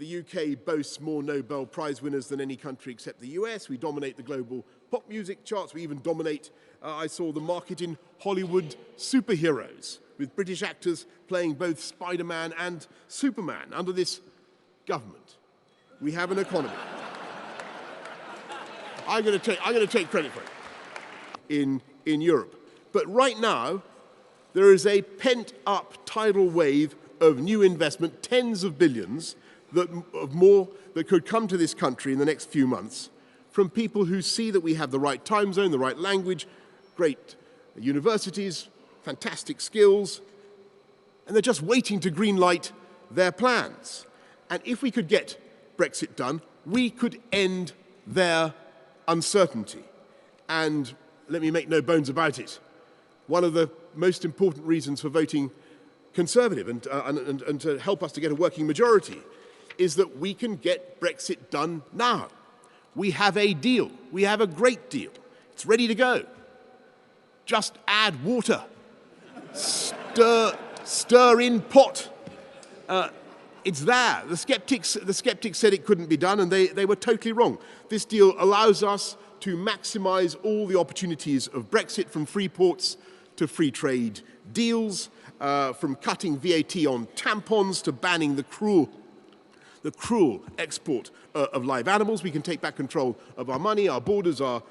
The UK boasts more Nobel Prize winners than any country except the US. We dominate the global pop music charts. We even dominate, I saw the market in Hollywood superheroes, with British actors playing both Spider-Man and Superman. Under this government, we have an economy. I'm going to take credit for it in Europe. But right now, there is a pent-up tidal wave of new investment, tens of billions, that could come to this country in the next few months from people who see that we have the right time zone, the right language, great universities, fantastic skills, and they're just waiting to greenlight their plans. And if we could get Brexit done, we could end their uncertainty. And let me make no bones about it, one of the most important reasons for voting Conservative and to help us to get a working majority is that we can get Brexit done now. We have a deal. We have a great deal. It's ready to go. Just add water. Stir in pot. It's there. The skeptics said it couldn't be done, and they were totally wrong. This deal allows us to maximise all the opportunities of Brexit, from free ports to free trade deals, from cutting VAT on tampons to banning the cruel export of live animals. We can take back control of our money, our borders, our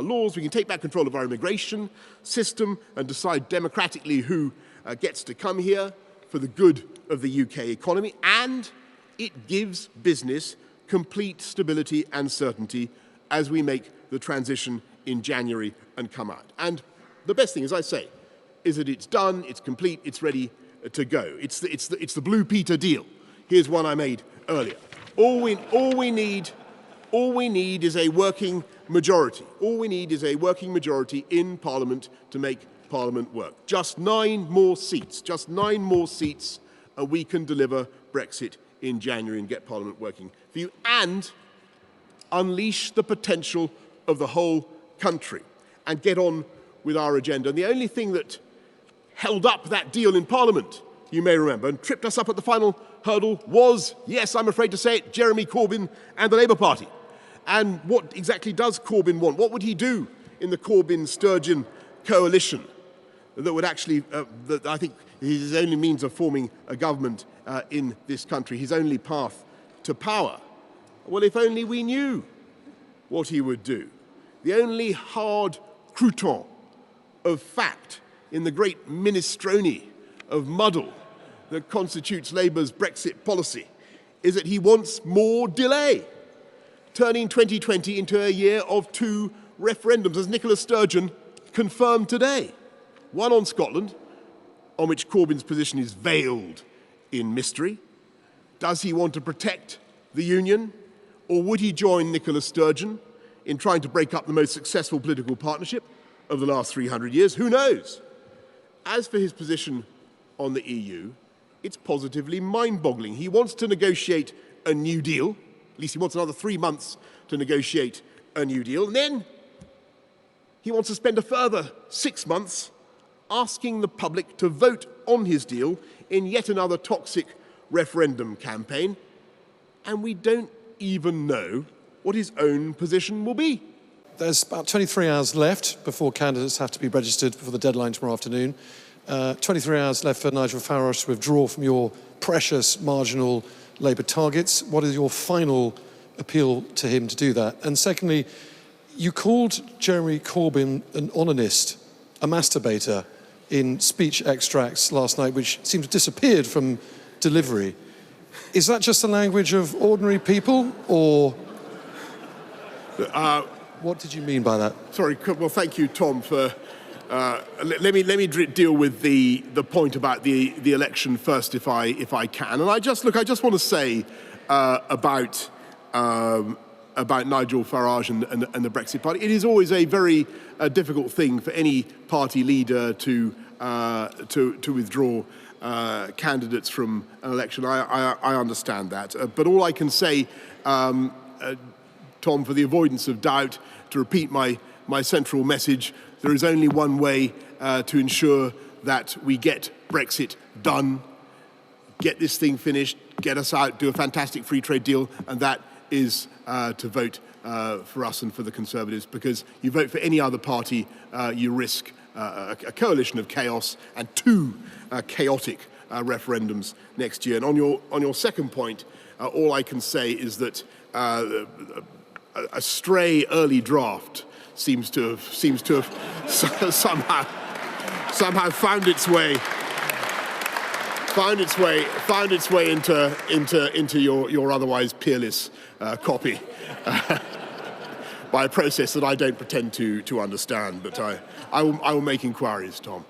laws. We can take back control of our immigration system and decide democratically who gets to come here for the good of the UK economy. And it gives business complete stability and certainty as we make the transition in January and come out. And the best thing, as I say, is that it's done, it's complete, it's ready to go. It's the Blue Peter deal. Here's one I made earlier. All we need is a working majority. All we need is a working majority in Parliament to make Parliament work. Just 9 more seats. Just 9 more seats, and we can deliver Brexit in January and get Parliament working for you, and unleash the potential of the whole country and get on with our agenda. And the only thing that held up that deal in Parliament, you may remember, and tripped us up at the final hurdle was, yes, I'm afraid to say it, Jeremy Corbyn and the Labour Party. And what exactly does Corbyn want? What would he do in the Corbyn-Sturgeon coalition that would actually, that I think is his only means of forming a government in this country, his only path to power? Well, if only we knew what he would do. The only hard crouton of fact in the great minestrone of muddle that constitutes Labour's Brexit policy is that he wants more delay, turning 2020 into a year of 2 referendums, as Nicola Sturgeon confirmed today. One on Scotland, on which Corbyn's position is veiled in mystery. Does he want to protect the Union, or would he join Nicola Sturgeon in trying to break up the most successful political partnership of the last 300 years? Who knows? As for his position on the EU, it's positively mind-boggling. He wants to negotiate a new deal. At least he wants another 3 months to negotiate a new deal. And then he wants to spend a further 6 months asking the public to vote on his deal in yet another toxic referendum campaign. And we don't even know what his own position will be. There's about 23 hours left before candidates have to be registered before the deadline tomorrow afternoon. 23 hours left for Nigel Farage to withdraw from your precious marginal Labour targets. What is your final appeal to him to do that? And secondly, you called Jeremy Corbyn an Onanist, a masturbator, in speech extracts last night, which seems to have disappeared from delivery. Is that just the language of ordinary people, or what did you mean by that? Sorry, well, thank you, Tom, for... let me deal with the point about the election first, if I can. And I just want to say about Nigel Farage and the Brexit Party. It is always a very difficult thing for any party leader to withdraw candidates from an election. I understand that, but all I can say, Tom, for the avoidance of doubt, to repeat my central message. There is only one way to ensure that we get Brexit done. get this thing finished, get us out, do a fantastic free trade deal, and that is to vote for us and for the Conservatives, because you vote for any other party, you risk a coalition of chaos and two chaotic referendums next year. And on your second point, all I can say is that a stray early draft seems to have somehow found its way into your otherwise peerless copy by a process that I don't pretend to understand. But I will make inquiries, Tom.